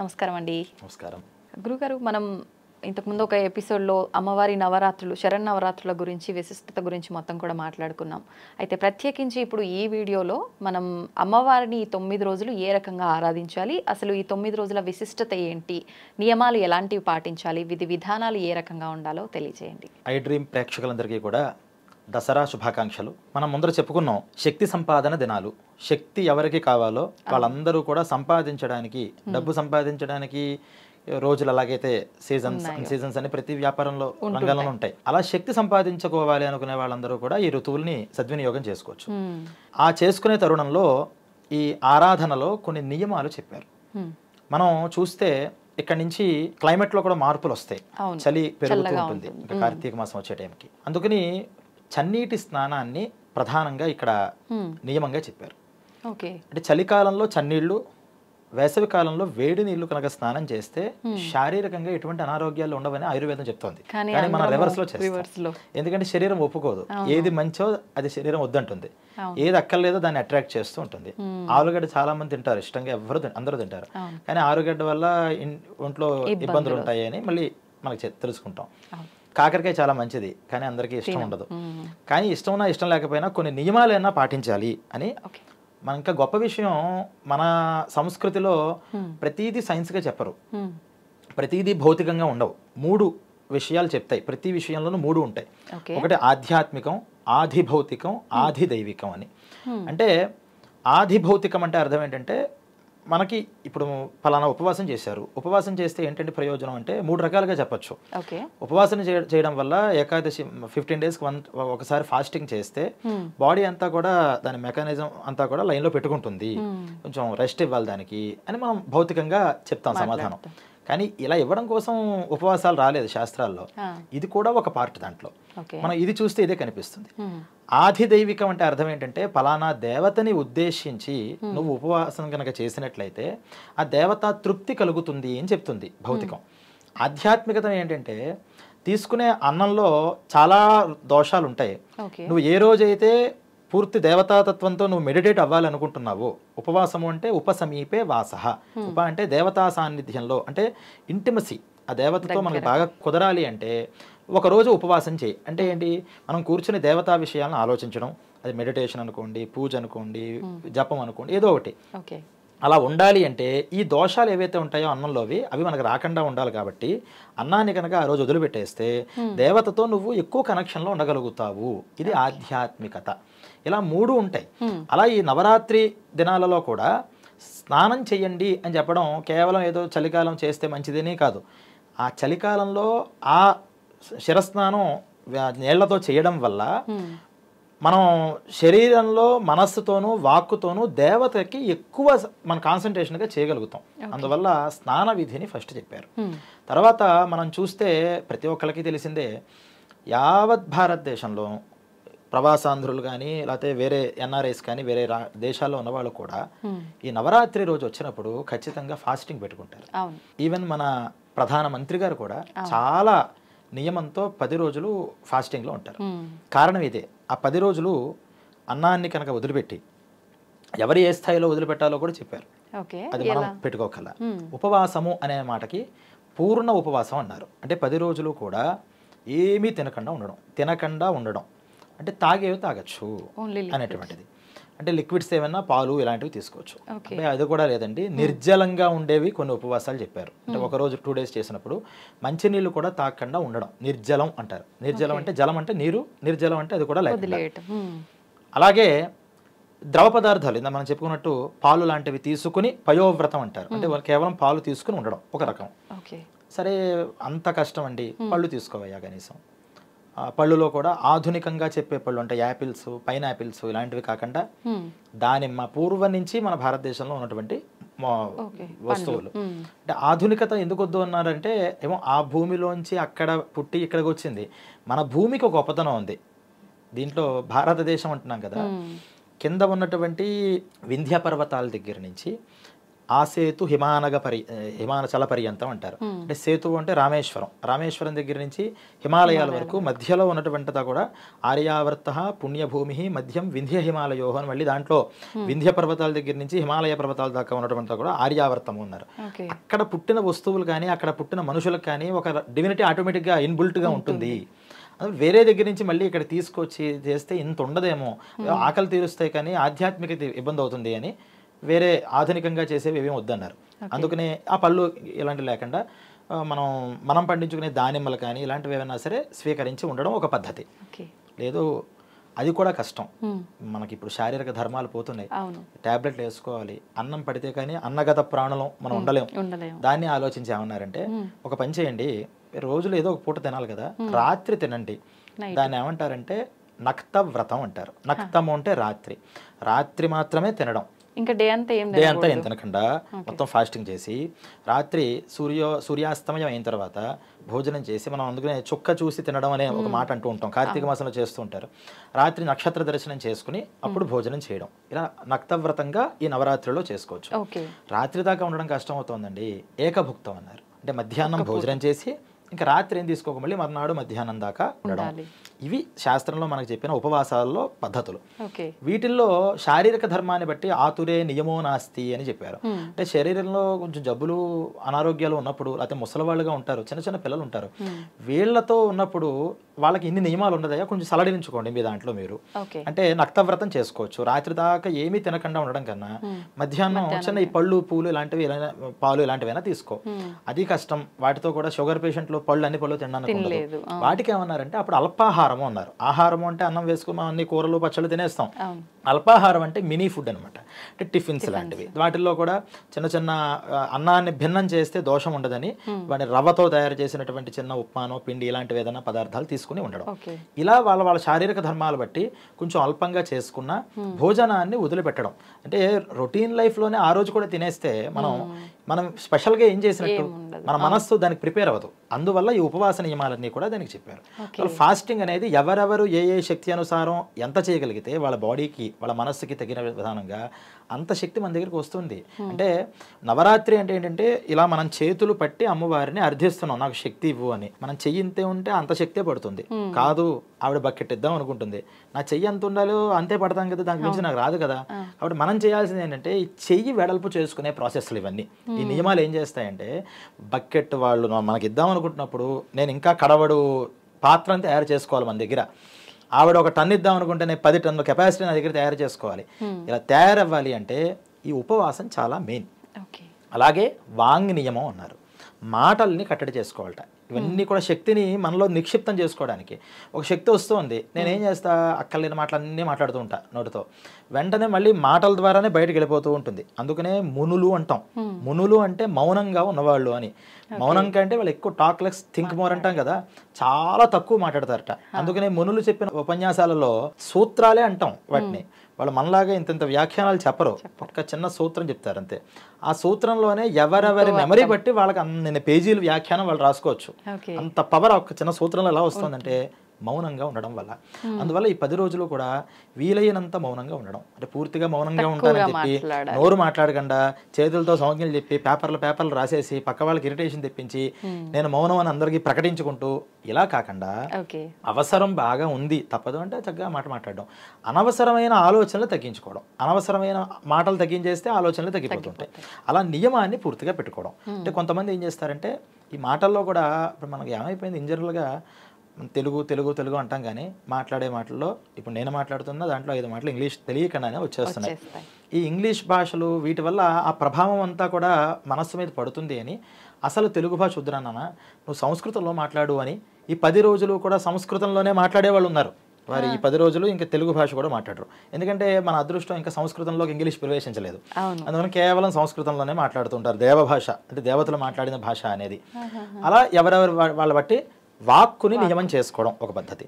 నమస్కారం అండి. నమస్కారం గురుగారు, మనం ఇంతకుముందు ఒక ఎపిసోడ్లో అమ్మవారి నవరాత్రులు, శరన్నవరాత్రుల గురించి, విశిష్టత గురించి మొత్తం కూడా మాట్లాడుకున్నాం. అయితే ప్రత్యేకించి ఇప్పుడు ఈ వీడియోలో మనం అమ్మవారిని ఈ 9 రోజులు ఏ రకంగా ఆరాధించాలి, అసలు ఈ 9 రోజుల విశిష్టత ఏంటి, నియమాలు ఎలాంటివి పాటించాలి, విధి విధానాలు ఏ రకంగా ఉండాలో తెలియజేయండి. ఐ డ్రీమ్ ప్రేక్షకులందరికీ కూడా దసరా శుభాకాంక్షలు. మనం ముందర చెప్పుకున్నాం శక్తి సంపాదన దినాలు. శక్తి ఎవరికి కావాలో వాళ్ళందరూ కూడా సంపాదించడానికి, డబ్బు సంపాదించడానికి రోజులు అలాగైతే సీజన్స్ అని ప్రతి వ్యాపారంలో రంగంలో ఉంటాయి. అలా శక్తి సంపాదించుకోవాలి అనుకునే వాళ్ళందరూ కూడా ఈ ఋతువుల్ని సద్వినియోగం చేసుకోవచ్చు. ఆ చేసుకునే తరుణంలో ఈ ఆరాధనలో కొన్ని నియమాలు చెప్పారు. మనం చూస్తే ఇక్కడ నుంచి క్లైమేట్లో కూడా మార్పులు వస్తాయి. చలి పెరుగుతూ ఉంటుంది ఇంకా కార్తీక మాసం వచ్చే టైంకి. అందుకని చన్నీటి స్నానాన్ని ప్రధానంగా ఇక్కడ నియమంగా చెప్పారు. అంటే చలికాలంలో చన్నీళ్లు, వేసవి కాలంలో వేడి నీళ్లు కనుక స్నానం చేస్తే శారీరకంగా ఎటువంటి అనారోగ్యాలు ఉండవని ఆయుర్వేదం చెప్తోంది. కానీ మనం రివర్స్ లో చేస్తాం. ఎందుకంటే శరీరం ఒప్పుకోదు. ఏది మంచో అది శరీరం వద్దంటుంది, ఏది అక్కర్లేదో దాన్ని అట్రాక్ట్ చేస్తూ ఉంటుంది. ఆలుగడ్డ చాలా మంది తింటారు ఇష్టంగా, అందరూ తింటారు. కానీ ఆలుగడ్డ వల్ల ఒంట్లో ఇబ్బందులు ఉంటాయి అని మళ్ళీ మనకి తెలుసుకుంటాం. కాకరకాయ చాలా మంచిది, కానీ అందరికీ ఇష్టం ఉండదు. కానీ ఇష్టం ఉన్నా ఇష్టం లేకపోయినా కొన్ని నియమాలైనా పాటించాలి అని. మన ఇంకా గొప్ప విషయం, మన సంస్కృతిలో ప్రతిదీ సైన్స్గా చెప్పరు, ప్రతిదీ భౌతికంగా ఉండవు. 3 విషయాలు చెప్తాయి. ప్రతి విషయంలోనూ 3 ఉంటాయి. ఒకటి ఆధ్యాత్మికం, ఆధిభౌతికం, ఆధిదైవికం అని. అంటే ఆధిభౌతికం అంటే అర్థం ఏంటంటే, మనకి ఇప్పుడు ఫలానా ఉపవాసం చేశారు, ఉపవాసం చేస్తే ఏంటంటే ప్రయోజనం అంటే 3 రకాలుగా చెప్పచ్చు. ఉపవాసం చేయడం వల్ల ఏకాదశి 15 డేస్కి ఒకసారి ఫాస్టింగ్ చేస్తే బాడీ అంతా కూడా దాని మెకానిజం అంతా కూడా లైన్లో పెట్టుకుంటుంది, కొంచెం రెస్ట్ ఇవ్వాలి దానికి అని మనం భౌతికంగా చెప్తాం సమాధానం. కానీ ఇలా ఇవ్వడం కోసం ఉపవాసాలు రాలేదు శాస్త్రాల్లో. ఇది కూడా ఒక పార్ట్ దాంట్లో. మనం ఇది చూస్తే ఇదే కనిపిస్తుంది. ఆధిదైవికం అంటే అర్థం ఏంటంటే, ఫలానా దేవతని ఉద్దేశించి నువ్వు ఉపవాసం కనుక చేసినట్లయితే ఆ దేవత తృప్తి కలుగుతుంది అని చెప్తుంది భౌతికం. ఆధ్యాత్మికత ఏంటంటే, తీసుకునే అన్నంలో చాలా దోషాలు ఉంటాయి. నువ్వు ఏ రోజైతే పూర్తి దేవతాతత్వంతో నువ్వు మెడిటేట్ అవ్వాలనుకుంటున్నావు, ఉపవాసము అంటే ఉపసమీపే వాసః. ఉప అంటే దేవతా సాన్నిధ్యంలో, అంటే ఇంటిమసీ, ఆ దేవతతో మనకు బాగా కుదరాలి అంటే ఒకరోజు ఉపవాసం చేయి. అంటే ఏంటి, మనం కూర్చుని దేవతా విషయాలను ఆలోచించడం, అది మెడిటేషన్ అనుకోండి, పూజ అనుకోండి, జపం అనుకోండి, ఏదో ఒకటి. అలా ఉండాలి అంటే ఈ దోషాలు ఏవైతే ఉంటాయో అన్నంలోవి అవి మనకు రాకుండా ఉండాలి. కాబట్టి అన్నాన్ని కనుక ఆ రోజు వదిలిపెట్టేస్తే దేవతతో నువ్వు ఎక్కువ కనెక్షన్లో ఉండగలుగుతావు. ఇది ఆధ్యాత్మికత. ఇలా 3 ఉంటాయి. అలా ఈ నవరాత్రి దినాలలో కూడా స్నానం చెయ్యండి అని చెప్పడం కేవలం ఏదో చలికాలం చేస్తే మంచిదని కాదు. ఆ చలికాలంలో ఆ శిరస్నానం నీళ్లతో చేయడం వల్ల మనం శరీరంలో మనస్సుతోనూ వాక్కుతోనూ దేవతకి ఎక్కువ మన కాన్సన్ట్రేషన్గా చేయగలుగుతాం. అందువల్ల స్నాన విధిని ఫస్ట్ చెప్పారు. తర్వాత మనం చూస్తే ప్రతి ఒక్కరికి తెలిసిందే, యావత్ భారతదేశంలో ప్రవాసాంధ్రులు కానీ లేకపోతే వేరే ఎన్ఆర్ఐస్ కానీ వేరే దేశాల్లో ఉన్నవాళ్ళు కూడా ఈ నవరాత్రి రోజు వచ్చినప్పుడు ఖచ్చితంగా ఫాస్టింగ్ పెట్టుకుంటారు. ఈవెన్ మన ప్రధానమంత్రి గారు కూడా చాలా నియమంతో 10 రోజులు ఫాస్టింగ్లో ఉంటారు. కారణం ఇదే. ఆ 10 రోజులు అన్నాన్ని కనుక వదిలిపెట్టి ఎవరు ఏ స్థాయిలో వదిలిపెట్టాలో కూడా చెప్పారు. అది మనం పెట్టుకోకల్లా. ఉపవాసము అనే మాటకి పూర్ణ ఉపవాసం అన్నారు. అంటే 10 రోజులు కూడా ఏమీ తినకుండా ఉండడం అంటే తాగేవి తాగచ్చు అనేటువంటిది. అంటే లిక్విడ్స్ ఏమన్నా పాలు ఇలాంటివి తీసుకోవచ్చు. అంటే అది కూడా లేదండి, నిర్జలంగా ఉండేవి కొన్ని ఉపవాసాలు చెప్పారు. అంటే ఒకరోజు 2 డేస్ చేసినప్పుడు మంచినీళ్ళు కూడా తాగకుండా ఉండడం నిర్జలం అంటారు. నిర్జలం అంటే జలం అంటే నీరు, నిర్జలం అంటే అది కూడా లేకుండా. అలాగే ద్రవ పదార్థాలు ఇందా మనం చెప్పుకున్నట్టు పాలు లాంటివి తీసుకుని పయోవ్రతం అంటారు. అంటే కేవలం పాలు తీసుకుని ఉండడం ఒక రకం. సరే అంత కష్టం అండి, పళ్ళు తీసుకోవయ్యా కనీసం. పళ్ళులో కూడా ఆధునికంగా చెప్పే పళ్ళు అంటే యాపిల్స్, పైనాపిల్స్ ఇలాంటివి కాకుండా దానిమ్మ, పూర్వం నుంచి మన భారతదేశంలో ఉన్నటువంటి వస్తువులు. అంటే ఆధునికత ఎందుకు వద్దు అన్నారంటే, ఏమో ఆ భూమిలోంచి అక్కడ పుట్టి ఇక్కడికి వచ్చింది. మన భూమికి ఒక గొప్పతనం ఉంది దీంట్లో. భారతదేశం అంటున్నాం కదా, కింద ఉన్నటువంటి వింధ్య పర్వతాల దగ్గర నుంచి ఆ సేతు హిమాచల పర్యంతం అంటారు. అంటే సేతు అంటే రామేశ్వరం దగ్గర నుంచి హిమాలయాల వరకు మధ్యలో ఉన్నటువంటిదా కూడా ఆర్యావర్త పుణ్యభూమి మధ్యం వింధ్య హిమాలయో అని, మళ్ళీ దాంట్లో వింధ్య పర్వతాల దగ్గర నుంచి హిమాలయ పర్వతాల దాకా ఉన్నటువంటిదా కూడా ఆర్యావర్తము అన్నారు. అక్కడ పుట్టిన వస్తువులు కానీ అక్కడ పుట్టిన మనుషులకు కానీ ఒక డివినిటీ ఆటోమేటిక్గా ఇన్బుల్ట్గా ఉంటుంది. వేరే దగ్గర నుంచి మళ్ళీ ఇక్కడ తీసుకొచ్చి చేస్తే ఇంత ఉండదేమో, ఆకలి తీరుస్తాయి కానీ ఆధ్యాత్మిక ఇబ్బంది అవుతుంది అని వేరే ఆధునికంగా చేసేవి ఏమీ వద్దన్నారు. అందుకనే ఆ పళ్ళు ఇలాంటివి లేకుండా మనం పండించుకునే దానిమ్మలు కానీ ఇలాంటివి ఏమైనా సరే స్వీకరించి ఉండడం ఒక పద్ధతి. లేదు అది కూడా కష్టం, మనకి ఇప్పుడు శారీరక ధర్మాలు పోతున్నాయి, టాబ్లెట్లు వేసుకోవాలి, అన్నం పడితే కానీ అన్నగత ప్రాణులం మనం ఉండలేము. దాన్ని ఆలోచించి ఏమన్నారంటే ఒక పని చేయండి, రోజులు ఏదో ఒక పూట తినాలి కదా, రాత్రి తినండి. దాన్ని ఏమంటారంటే నక్త వ్రతం అంటారు. నక్తము అంటే రాత్రి మాత్రమే తినడం, ఇంకా డే అంతా ఏం తినకుండా మొత్తం ఫాస్టింగ్ చేసి రాత్రి సూర్యాస్తమయం అయిన తర్వాత భోజనం చేసి, మనం అందుకనే చుక్క చూసి తినడం అనే ఒక మాట అంటూ ఉంటాం, కార్తీక మాసంలో చేస్తూ ఉంటారు. రాత్రి నక్షత్ర దర్శనం చేసుకుని అప్పుడు భోజనం చేయడం, ఇలా నక్తవ్రతంగా ఈ నవరాత్రిలో చేసుకోవచ్చు. రాత్రి దాకా ఉండడం కష్టం అవుతుందండి, ఏకభుక్తం అన్నారు. అంటే మధ్యాహ్నం భోజనం చేసి ఇంకా రాత్రి ఏం తీసుకోక మళ్ళీ మర్నాడు మధ్యాహ్నం దాకా ఉండడం. ఇవి శాస్త్రంలో మనకు చెప్పిన ఉపవాసాల్లో పద్ధతులు. వీటిల్లో శారీరక ధర్మాన్ని బట్టి ఆతురే నియమో నాస్తి అని చెప్పారు. అంటే శరీరంలో కొంచెం జబ్బులు అనారోగ్యాలు ఉన్నప్పుడు, లేకపోతే ముసలివాళ్ళుగా ఉంటారు, చిన్న పిల్లలు ఉంటారు, వీళ్లతో ఉన్నప్పుడు వాళ్ళకి ఇన్ని నియమాలు ఉండదయా, కొంచెం సలడించుకోండి మీ దాంట్లో మీరు. అంటే నక్తవ్రతం చేసుకోవచ్చు, రాత్రి దాకా ఏమీ తినకుండా ఉండడం కన్నా మధ్యాహ్నం చిన్న ఈ పళ్ళు పూలు ఇలాంటివి పాలు ఇలాంటివైనా తీసుకో. అది కష్టం, వాటితో కూడా షుగర్ పేషెంట్లు అన్ని పళ్ళు తినడానికి వాటికి ఏమన్నారంటే అప్పుడు అల్పాహారము అన్నారు. ఆహారము అంటే అన్నం వేసుకుని మనం అన్ని కూరలు పచ్చళ్ళు తినేస్తాం. అల్పాహారం అంటే మినీ ఫుడ్ అనమాట, అంటే టిఫిన్స్ లాంటివి. వాటిల్లో కూడా చిన్న అన్నాన్ని భిన్నం చేస్తే దోషం ఉండదని వాటి రవ్వతో తయారు చేసినటువంటి చిన్న ఉప్మానో పిండి ఇలాంటివి ఏదైనా పదార్థాలు తీసుకుని ఉండడం. ఇలా వాళ్ళ శారీరక ధర్మాలు బట్టి కొంచెం అల్పంగా చేసుకున్న భోజనాన్ని వదిలిపెట్టడం. అంటే రొటీన్ లైఫ్లోనే ఆ రోజు కూడా తినేస్తే మనం స్పెషల్గా ఏం చేసినట్టు మన మనస్సు దానికి ప్రిపేర్ అవ్వదు. అందువల్ల ఈ ఉపవాస నియమాలన్నీ కూడా దానికి చెప్పారు. ఫాస్టింగ్ అనేది ఎవరెవరు ఏ శక్తి అనుసారం ఎంత చేయగలిగితే వాళ్ళ బాడీకి వాళ్ళ మనస్సుకి తగిన విధానంగా అంత శక్తి మన దగ్గరికి వస్తుంది. అంటే నవరాత్రి అంటే ఏంటంటే ఇలా మనం చేతులు పట్టి అమ్మవారిని అర్థిస్తున్నాం, నాకు శక్తి ఇవ్వు అని. మనం చెయ్యి ఇంతే ఉంటే అంత శక్తే పడుతుంది. కాదు ఆవిడ బకెట్ ఇద్దాం అనుకుంటుంది, నా చెయ్యి అంత ఉండాలో అంతే పడతాం కదా, దానికి మించి నాకు రాదు కదా. కాబట్టి మనం చేయాల్సింది ఏంటంటే ఈ చెయ్యి వెడల్పు చేసుకునే ప్రాసెస్లు ఇవన్నీ. ఈ నియమాలు ఏం చేస్తాయంటే బకెట్ వాళ్ళు మనకి ఇద్దాం అనుకుంటున్నప్పుడు నేను ఇంకా కడవడు పాత్రను తయారు చేసుకోవాలి మన దగ్గర. ఆవిడ ఒక టన్ ఇద్దాం అనుకుంటే నేను 10 టన్నుల కెపాసిటీ నా దగ్గర తయారు చేసుకోవాలి. ఇలా తయారవ్వాలి అంటే ఈ ఉపవాసం చాలా మెయిన్. అలాగే వాంగ్ నియమం అన్నారు, మాటల్ని కట్టడి చేసుకోవాలట. ఇవన్నీ కూడా శక్తిని మనలో నిక్షిప్తం చేసుకోవడానికి. ఒక శక్తి వస్తుంది, నేనేం చేస్తా, అక్కర్లేని మాటలన్నీ మాట్లాడుతూ ఉంటా నోటితో, వెంటనే మళ్ళీ మాటల ద్వారానే బయటకు వెళ్ళిపోతూ ఉంటుంది. అందుకనే మునులు అంటాం. మునులు అంటే మౌనంగా ఉన్నవాళ్ళు అని. మౌనం కంటే వాళ్ళు ఎక్కువ టాక్ లెస్ థింక్ మోర్ అంటాం కదా, చాలా తక్కువ మాట్లాడతారట. అందుకనే మునులు చెప్పిన ఉపన్యాసాలలో సూత్రాలే అంటాం వాటిని. వాళ్ళు మనలాగా ఇంత వ్యాఖ్యానాలు చెప్పరు, ఒక చిన్న సూత్రం చెప్తారు అంతే. ఆ సూత్రంలోనే ఎవరెవరి మెమరీ బట్టి వాళ్ళకి అన్ని పేజీలు వ్యాఖ్యానం వాళ్ళు రాసుకోవచ్చు. అంత పవర్ ఒక చిన్న సూత్రంలో ఎలా వస్తుందంటే మౌనంగా ఉండడం వల్ల. అందువల్ల ఈ 10 రోజులు కూడా వీలైనంత మౌనంగా ఉండడం. అంటే పూర్తిగా మౌనంగా ఉంటానని చెప్పి నోరు మాట్లాడకుండా చేతులతో సంజ్ఞలు చెప్పి పేపర్లు రాసేసి పక్క వాళ్ళకి ఇరిటేషన్ తెప్పించి నేను మౌనం అని అందరికీ ప్రకటించుకుంటూ ఇలా కాకుండా అవసరం బాగా ఉంది తప్పదు అంటే చక్కగా మాట్లాడడం, అనవసరమైన ఆలోచనలు తగ్గించుకోవడం. అనవసరమైన మాటలు తగ్గించేస్తే ఆలోచనలు తగ్గిపోతుంటాయి. అలా నియమాన్ని పూర్తిగా పెట్టుకోవడం. అంటే కొంతమంది ఏం చేస్తారంటే ఈ మాటల్లో కూడా ఇప్పుడు మనకి ఏమైపోయింది ఇంజనరల్గా తెలుగు అంటాం, కానీ మాట్లాడే మాటల్లో ఇప్పుడు నేను మాట్లాడుతున్నా దాంట్లో 5 మాటలు ఇంగ్లీష్ తెలియకుండానే వచ్చేస్తున్నాయి. ఈ ఇంగ్లీష్ భాషలు వీటి వల్ల ఆ ప్రభావం అంతా కూడా మనస్సు మీద పడుతుంది అని అసలు తెలుగు భాష వద్దురా నాన్న, నువ్వు సంస్కృతంలో మాట్లాడు అని ఈ 10 రోజులు కూడా సంస్కృతంలోనే మాట్లాడే వాళ్ళు ఉన్నారు. వారు ఈ 10 రోజులు ఇంకా తెలుగు భాష కూడా మాట్లాడరు. ఎందుకంటే మన అదృష్టం ఇంకా సంస్కృతంలోకి ఇంగ్లీష్ ప్రవేశించలేదు. అందువల్ల కేవలం సంస్కృతంలోనే మాట్లాడుతుంటారు. దేవభాష అంటే దేవతలు మాట్లాడిన భాష అనేది. అలా ఎవరెవరు వాళ్ళ బట్టి వాక్కుని నియమం చేసుకోవడం ఒక పద్ధతి.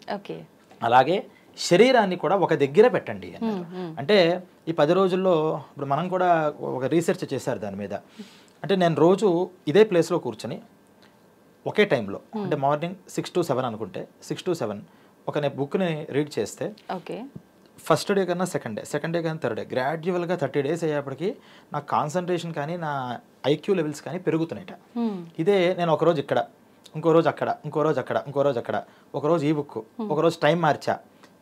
అలాగే శరీరాన్ని కూడా ఒక దగ్గర పెట్టండి అన్నారు. అంటే ఈ 10 రోజుల్లో ఇప్పుడు మనం కూడా ఒక రీసెర్చ్ చేశారు దాని మీద. అంటే నేను రోజు ఇదే ప్లేస్లో కూర్చొని ఒకే టైంలో అంటే మార్నింగ్ 6 to 7 అనుకుంటే 6 to 7 ఒక బుక్ని రీడ్ చేస్తే ఫస్ట్ డే కన్నా సెకండ్ డే కన్నా థర్డ్ డే గ్రాడ్యువల్గా 30 days అయ్యేప్పటికి నా కాన్సన్ట్రేషన్ కానీ నా ఐక్యూ లెవెల్స్ కానీ పెరుగుతున్నాయట. ఇదే నేను ఒకరోజు ఇక్కడ, ఇంకో రోజు అక్కడ, ఇంకో రోజు అక్కడ, ఇంకో రోజు అక్కడ, ఒకరోజు ఈ బుక్, ఒకరోజు టైం మార్చా,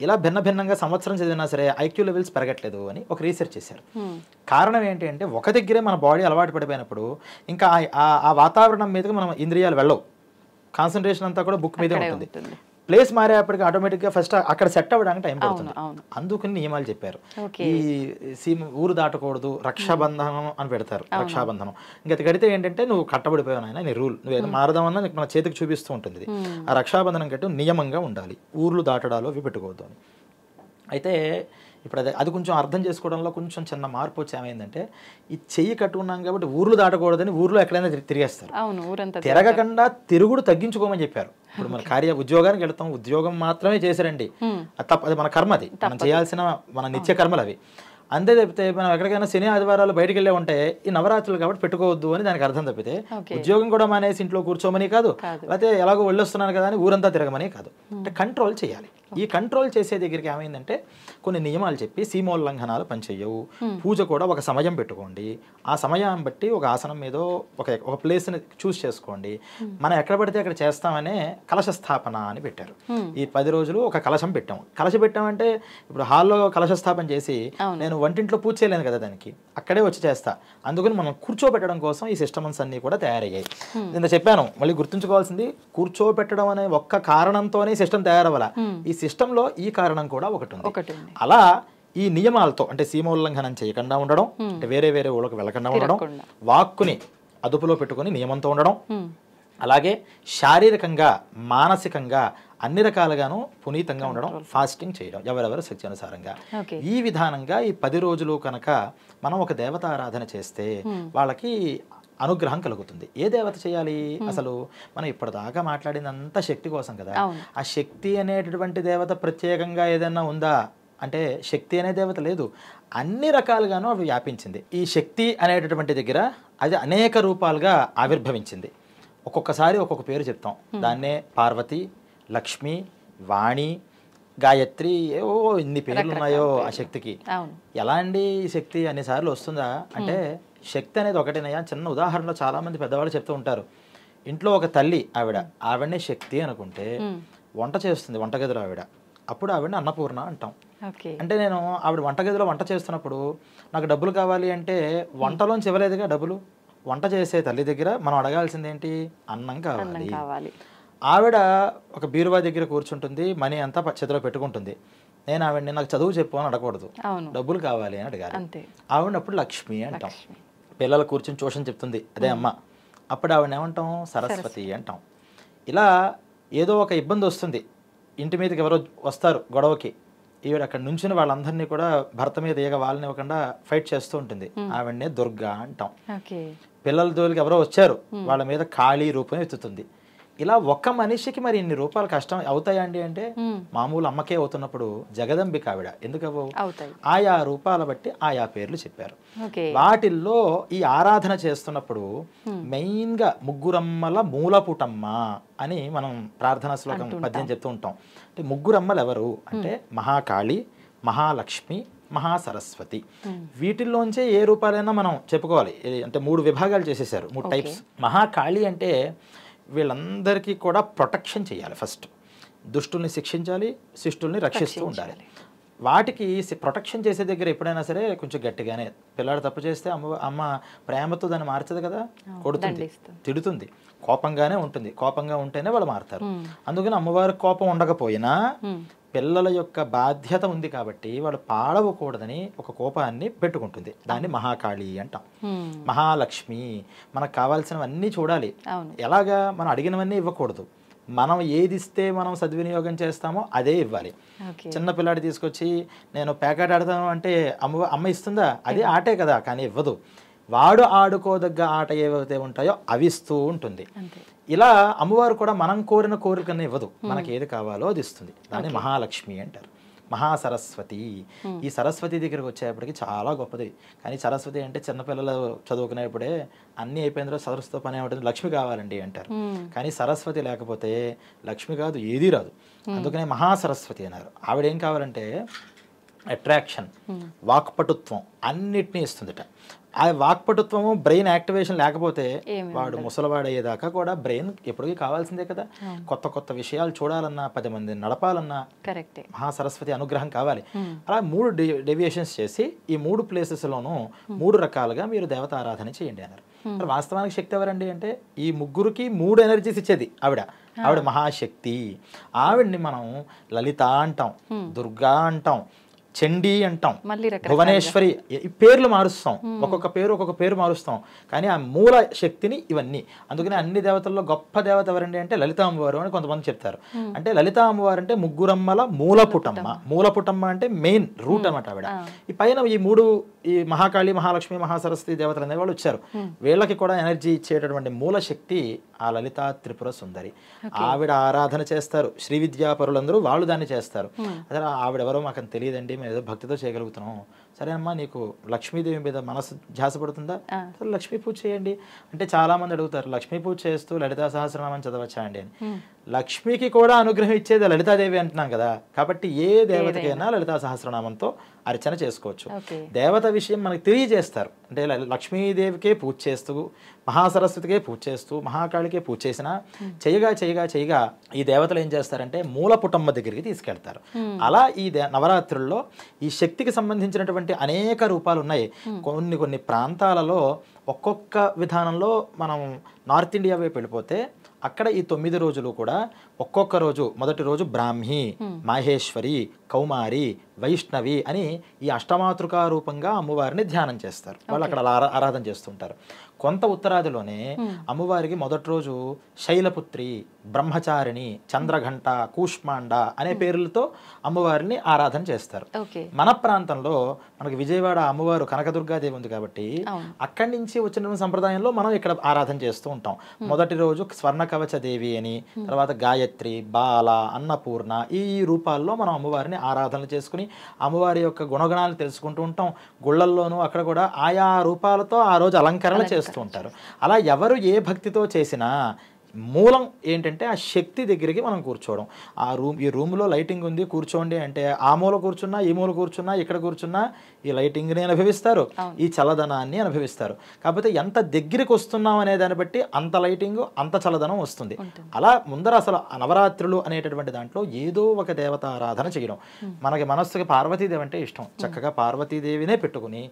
ఇలా భిన్నంగా సంవత్సరం చదివినా సరే ఐక్యూ లెవెల్స్ పెరగట్లేదు అని ఒక రీసెర్చ్ చేశారు. కారణం ఏంటి అంటే ఒక దగ్గరే మన బాడీ అలవాటు పడిపోయినప్పుడు ఇంకా ఆ వాతావరణం మీదకి మనం ఇంద్రియాలు వెళ్ళవు, కాన్సన్ట్రేషన్ అంతా కూడా బుక్ మీదే ఉంటుంది. ప్లేస్ మారేపటికి ఆటోమేటిక్గా ఫస్ట్ అక్కడ సెట్ అవ్వడానికి టైం పడుతుంది. అందుకని నియమాలు చెప్పారు. ఈ ఊరు దాటకూడదు, రక్షాబంధనం అని పెడతారు. రక్షాబంధనం ఇంకా కడితే ఏంటంటే నువ్వు కట్టబడిపోయావు ఆయన, నీ రూల్ నువ్వేదో మారదామన్నా నీకు మన చేతికి చూపిస్తూ ఉంటుంది. ఆ రక్షాబంధనం కట్టు నియమంగా ఉండాలి, ఊర్లు దాటడాలు అవి పెట్టుకోవద్దు అని. అయితే ఇప్పుడు అది కొంచెం అర్థం చేసుకోవడంలో కొంచెం చిన్న మార్పు వచ్చి ఏమైందంటే ఈ చెయ్యి కట్టుకున్నాం కాబట్టి ఊర్లు దాటకూడదని ఊర్లో ఎక్కడైనా తిరిగేస్తారు. తిరగకుండా తిరుగుడు తగ్గించుకోమని చెప్పారు. ఇప్పుడు మన ఉద్యోగానికి వెళ్తాం, ఉద్యోగం మాత్రమే చేశారండి, అది మన కర్మ, అది మనం చేయాల్సిన మన నిత్య కర్మలు అవి. అంతే తప్పితే మనం ఎక్కడికైనా శని ఆదివారాలు బయటకు వెళ్ళే ఉంటే ఈ నవరాత్రులు కాబట్టి పెట్టుకోవద్దు అని దానికి అర్థం తప్పితే ఉద్యోగం కూడా మానేసి ఇంట్లో కూర్చోమని కాదు, లేకపోతే ఎలాగో వెళ్ళొస్తున్నాను కదా అని ఊరంతా తిరగమని కాదు. అంటే కంట్రోల్ చేయాలి. ఈ కంట్రోల్ చేసే దగ్గరికి ఏమైందంటే కొన్ని నియమాలు చెప్పి సీమోల్లంఘనాలు పనిచేయవు, పూజ కూడా ఒక సమయం పెట్టుకోండి, ఆ సమయం బట్టి ఒక ఆసనం మీద ఒక ప్లేస్ని చూస్ చేసుకోండి, మనం ఎక్కడ పడితే అక్కడ చేస్తామనే కలశ స్థాపన అని పెట్టారు. ఈ 10 రోజులు ఒక కలశం పెట్టాం. కలశ పెట్టామంటే ఇప్పుడు హాల్లో కలశ స్థాపన చేసి నేను వంటింట్లో పూజ చేయలేను కదా, దానికి అక్కడే వచ్చి చేస్తా. అందుకని మనం కూర్చోబెట్టడం కోసం ఈ సిస్టమ్స్ అన్ని కూడా తయారయ్యాయి. నేను చెప్పాను, మళ్ళీ గుర్తుంచుకోవాల్సింది కూర్చోబెట్టడం అనే ఒక్క కారణంతోనే సిస్టమ్ తయారవ్వాల, ఈ సిస్టంలో ఈ కారణం కూడా ఒకటి ఉంది. అలా ఈ నియమాలతో అంటే సీమోల్లంఘనం చేయకుండా ఉండడం, అంటే వేరే ఊళ్ళకి వెళ్ళకుండా ఉండడం, వాక్కుని అదుపులో పెట్టుకుని నియమంతో ఉండడం, అలాగే శారీరకంగా మానసికంగా అన్ని రకాలుగాను పునీతంగా ఉండడం, ఫాస్టింగ్ చేయడం ఎవరెవరు శక్తి అనుసారంగా. ఈ విధానంగా ఈ 10 రోజులు కనుక మనం ఒక దేవతారాధన చేస్తే వాళ్ళకి అనుగ్రహం కలుగుతుంది. ఏ దేవత చేయాలి? అసలు మనం ఇప్పటిదాకా మాట్లాడినంత శక్తి కోసం కదా. ఆ శక్తి అనేటటువంటి దేవత ప్రత్యేకంగా ఏదైనా ఉందా అంటే శక్తి అనే దేవత లేదు, అన్ని రకాలుగాను అవి వ్యాపించింది. ఈ శక్తి అనేటటువంటి దగ్గర అది అనేక రూపాలుగా ఆవిర్భవించింది. ఒక్కొక్కసారి ఒక్కొక్క పేరు చెప్తాం. దాన్నే పార్వతి, లక్ష్మి, వాణి, గాయత్రి, ఏవో ఇన్ని పేర్లు ఉన్నాయో ఆ శక్తికి. ఎలా అండి ఈ శక్తి అన్నిసార్లు వస్తుందా అంటే శక్తి అనేది ఒకటేనయ్యా. చిన్న ఉదాహరణలో చాలా మంది పెద్దవాళ్ళు చెప్తూ ఉంటారు. ఇంట్లో ఒక తల్లి ఆవిడనే శక్తి అనుకుంటే వంట చేస్తుంది వంటగదిలో ఆవిడ, అప్పుడు ఆవిడని అన్నపూర్ణ అంటాం. అంటే నేను ఆవిడ వంటగదిలో వంట చేస్తున్నప్పుడు నాకు డబ్బులు కావాలి అంటే వంటలోంచి ఇవ్వలేదుగా డబ్బులు. వంట చేసే తల్లి దగ్గర మనం అడగాల్సింది ఏంటి? అన్నం కావాలి. ఆవిడ ఒక బీరువా దగ్గర కూర్చుంటుంది, మనీ అంతా చేతిలో పెట్టుకుంటుంది. నేను ఆవిడని నాకు చదువు చెప్పు అని అడగకూడదు, డబ్బులు కావాలి అని అడగాలి. ఆవిడప్పుడు లక్ష్మి అంటాం. పిల్లలు కూర్చొని ట్యూషన్ చెప్తుంది, అదే అమ్మ, అప్పుడు ఆవిడని ఏమంటాం? సరస్వతి అంటాం. ఇలా ఏదో ఒక ఇబ్బంది వస్తుంది, ఇంటి మీదకి ఎవరో వస్తారు గొడవకి, ఈవిడ అక్కడ నుంచుని వాళ్ళందరినీ కూడా భర్త మీద వాళ్ళని ఇవ్వకుండా ఫైట్ చేస్తూ ఉంటుంది, ఆవిడనే దుర్గా అంటాం. పిల్లల జోలికి ఎవరో వచ్చారు, వాళ్ళ మీద కాళీ రూపం ఎత్తుతుంది. ఇలా ఒక్క మనిషికి మరి ఇన్ని రూపాయలు కష్టం అవుతాయండి అంటే మామూలు అమ్మకే అవుతున్నప్పుడు జగదంబిక ఆవిడ ఎందుకు ఆయా రూపాల బట్టి ఆయా పేర్లు చెప్పారు. వాటిల్లో ఈ ఆరాధన చేస్తున్నప్పుడు మెయిన్ గా ముగ్గురమ్మల మూలపుటమ్మ అని మనం ప్రార్థనా శ్లోకం పద్యం చెప్తూ ఉంటాం. అంటే ముగ్గురమ్మలు ఎవరు అంటే మహాకాళి, మహాలక్ష్మి, మహాసరస్వతి. వీటిల్లోంచే ఏ రూపాలైనా మనం చెప్పుకోవాలి. అంటే 3 విభాగాలు చేసేసారు, 3 టైప్స్. మహాకాళి అంటే వీళ్ళందరికీ కూడా ప్రొటెక్షన్ చేయాలి. ఫస్ట్ దుష్టుల్ని శిక్షించాలి, శిష్టుల్ని రక్షిస్తూ ఉండాలి. వాటికి ప్రొటెక్షన్ చేసే దగ్గర ఎప్పుడైనా సరే కొంచెం గట్టిగానే, పిల్లాడు తప్పు చేస్తే అమ్మ ప్రేమతో దాన్ని మార్చదు కదా, కొడుతుంది, తిడుతుంది, కోపంగానే ఉంటుంది. కోపంగా ఉంటేనే వాళ్ళు మారుతారు. అందుకని అమ్మవారికి కోపం ఉండకపోయినా పిల్లల యొక్క బాధ్యత ఉంది కాబట్టి వాళ్ళు పాడవకూడదని ఒక కోపాన్ని పెట్టుకుంటుంది. దాన్ని మహాకాళి అంటాం. మహాలక్ష్మి మనకు కావాల్సినవన్నీ చూడాలి. ఎలాగా? మనం అడిగినవన్నీ ఇవ్వకూడదు, మనం ఏది ఇస్తే మనం సద్వినియోగం చేస్తామో అదే ఇవ్వాలి. చిన్న పిల్లాడి తీసుకొచ్చి నేను ప్యాకెట్ ఆడతాను అంటే అమ్మ ఇస్తుందా? అదే ఆటే కదా, కానీ ఇవ్వదు. వాడు ఆడుకోదగ్గ ఆట ఏవైతే ఉంటాయో అవి ఇస్తూ ఉంటుంది. ఇలా అమ్మవారు కూడా మనం కోరిన కోరికనే ఇవ్వదు, మనకి ఏది కావాలో అది ఇస్తుంది. దాన్ని మహాలక్ష్మి అంటారు. మహాసరస్వతి, ఈ సరస్వతి దగ్గరికి వచ్చేప్పటికి చాలా గొప్పది. కానీ సరస్వతి అంటే చిన్నపిల్లలు చదువుకునేప్పుడే అన్నీ అయిపోయిన తర్వాత సరస్వతితో పని ఏమిటంటే లక్ష్మి కావాలండి అంటారు. కానీ సరస్వతి లేకపోతే లక్ష్మి కాదు, ఏదీ రాదు. అందుకనే మహాసరస్వతి అన్నారు. ఆవిడేం కావాలంటే అట్రాక్షన్, వాక్పటుత్వం అన్నిటినీ ఇస్తుందిట. ఆ వాక్పటుత్వము బ్రెయిన్ యాక్టివేషన్ లేకపోతే వాడు ముసలివాడయ్యేదాకా కూడా బ్రెయిన్ ఎప్పటికీ కావాల్సిందే కదా. కొత్త కొత్త విషయాలు చూడాలన్నా, 10 మంది నడపాలన్నా మహాసరస్వతి అనుగ్రహం కావాలి. అలా 3 డెవియేషన్స్ చేసి ఈ 3 ప్లేసెస్లోనూ 3 రకాలుగా మీరు దేవత ఆరాధన చేయండి అన్నారు. మరి వాస్తవానికి శక్తి ఎవరండి అంటే ఈ ముగ్గురికి 3 ఎనర్జీస్ ఇచ్చేది ఆవిడ మహాశక్తి. ఆవిడ్ని మనం లలిత అంటాం, దుర్గా అంటాం, చండీ అంటాం, భువనేశ్వరి, ఈ పేర్లు మారుస్తాం, ఒక్కొక్క పేరు మారుస్తాం. కానీ ఆ మూల శక్తిని ఇవన్నీ. అందుకని అన్ని దేవతల్లో గొప్ప దేవత ఎవరండి అంటే లలితా అమ్మవారు అని కొంతమంది చెప్తారు. అంటే లలితా అమ్మవారు అంటే ముగ్గురమ్మల మూలపుటమ్మ అంటే మెయిన్ రూట్ అన్నమాట ఆవిడ. ఈ పైన ఈ మహాకాళి, మహాలక్ష్మి, మహాసరస్వతి దేవతలు అనే వాళ్ళు వచ్చారు. వీళ్ళకి కూడా ఎనర్జీ ఇచ్చేటటువంటి మూల శక్తి ఆ లలితా త్రిపుర సుందరి. ఆవిడ ఆరాధన చేస్తారు శ్రీ విద్యాపరులందరూ, వాళ్ళు దాన్ని చేస్తారు. అసలు ఆవిడెవరో మాకు తెలియదండి, మేము ఏదో భక్తితో చేయగలుగుతున్నాం. సరేనమ్మా, నీకు లక్ష్మీదేవి మీద మనసు ధ్యాస పడుతుందా, లక్ష్మీ పూజ చేయండి అంటే చాలా మంది అడుగుతారు, లక్ష్మీ పూజ చేస్తూ లలితా సహస్రనామం చదవచ్చా అండి అని. లక్ష్మికి కూడా అనుగ్రహం ఇచ్చేది లలితాదేవి అంటున్నాం కదా. కాబట్టి ఏ దేవతకైనా లలితా సహస్రనామంతో అర్చన చేసుకోవచ్చు. దేవత విషయం మనకి తెలియజేస్తారు. అంటే లక్ష్మీదేవికే పూజ చేస్తూ, మహాసరస్వతికే పూజ చేస్తూ, మహాకాళికే పూజ చేసినా చేయగా ఈ దేవతలు ఏం చేస్తారంటే మూలపుటమ్మ దగ్గరికి తీసుకెళ్తారు. అలా ఈ నవరాత్రుల్లో ఈ శక్తికి సంబంధించినటువంటి అనేక రూపాలు ఉన్నాయి. కొన్ని ప్రాంతాలలో ఒక్కొక్క విధానంలో మనం నార్త్ ఇండియా వైపు వెళ్ళిపోతే అక్కడ ఈ 9 రోజులు కూడా ఒక్కొక్క రోజు, మొదటి రోజు బ్రాహ్మి, మాహేశ్వరి, కౌమారి, వైష్ణవి అని ఈ అష్టమాతృకా రూపంగా అమ్మవారిని ధ్యానం చేస్తారు. వాళ్ళు అక్కడ ఆరాధన చేస్తుంటారు. కొంత ఉత్తరాదిలోనే అమ్మవారికి మొదటి రోజు శైలపుత్రి, బ్రహ్మచారిణి, చంద్రఘంట, కూష్మాండ అనే పేర్లతో అమ్మవారిని ఆరాధన చేస్తారు. మన ప్రాంతంలో మనకి విజయవాడ అమ్మవారు కనకదుర్గాదేవి ఉంది కాబట్టి అక్కడి నుంచి వచ్చిన సంప్రదాయంలో మనం ఇక్కడ ఆరాధన చేస్తూ ఉంటాం. మొదటి రోజు స్వర్ణ కవచ దేవి అని, తర్వాత గాయత్రి, బాల, అన్నపూర్ణ ఈ రూపాల్లో మనం అమ్మవారిని ఆరాధన చేసుకుని అమ్మవారి యొక్క గుణగణాలు తెలుసుకుంటూ ఉంటాం. గుళ్ళల్లోనూ అక్కడ కూడా ఆయా రూపాలతో ఆ రోజు అలంకరణ చేస్తూ ఉంటారు. అలా ఎవరు ఏ భక్తితో చేసినా మూలం ఏంటంటే ఆ శక్తి దగ్గరికి మనం కూర్చోవడం. ఈ రూమ్లో లైటింగ్ ఉంది కూర్చోండి అంటే ఆ మూల కూర్చున్నా, ఈ మూల కూర్చున్నా, ఇక్కడ కూర్చున్నా ఈ లైటింగ్ని అనుభవిస్తారు, ఈ చల్లదనాన్ని అనుభవిస్తారు. కాకపోతే ఎంత దగ్గరికి వస్తున్నాం అనే దాన్ని బట్టి అంత లైటింగ్, అంత చల్లదనం వస్తుంది. అలా ముందర అసలు నవరాత్రులు అనేటటువంటి దాంట్లో ఏదో ఒక దేవత ఆరాధన చేయడం. మనకి మనస్సుకి పార్వతీదేవి అంటే ఇష్టం. చక్కగా పార్వతీదేవినే పెట్టుకుని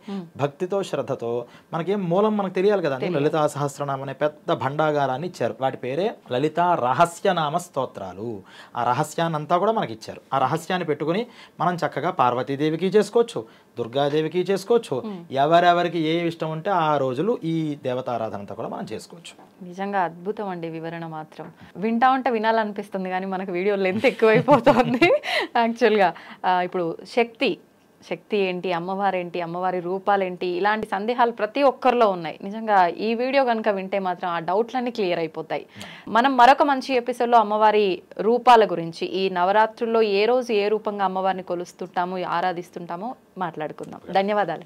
భక్తితో, శ్రద్ధతో, మనకేం మూలం మనకు తెలియాలి కదా. లలితా సహస్రనామం అనే పెద్ద భండాగారాన్ని ఇచ్చారు. వాటి పేరే లలిత రహస్యనామ స్తోత్రాలు. ఆ రహస్యాన్ని అంతా కూడా మనకి ఇచ్చారు. ఆ రహస్యాన్ని పెట్టుకుని మనం చక్కగా పార్వతీదేవికి చేసుకోవచ్చు, దుర్గాదేవికి చేసుకోవచ్చు. ఎవరెవరికి ఏ ఇష్టం ఉంటే ఆ రోజులు ఈ దేవతారాధనంతా కూడా మనం చేసుకోవచ్చు. నిజంగా అద్భుతం అండి వివరణ మాత్రం. వింటా ఉంటే వినాలనిపిస్తుంది కానీ మనకు వీడియో లెంత్ ఎక్కువైపోతుంది. యాక్చువల్గా ఇప్పుడు శక్తి ఏంటి, అమ్మవారేంటి, అమ్మవారి రూపాలేంటి, ఇలాంటి సందేహాలు ప్రతి ఒక్కరిలో ఉన్నాయి. నిజంగా ఈ వీడియో కనుక వింటే మాత్రం ఆ డౌట్లన్నీ క్లియర్ అయిపోతాయి. మనం మరొక మంచి ఎపిసోడ్లో అమ్మవారి రూపాల గురించి, ఈ నవరాత్రుల్లో ఏ రోజు ఏ రూపంగా అమ్మవారిని కొలుస్తుంటామో, ఆరాధిస్తుంటామో మాట్లాడుకుందాం. ధన్యవాదాలు.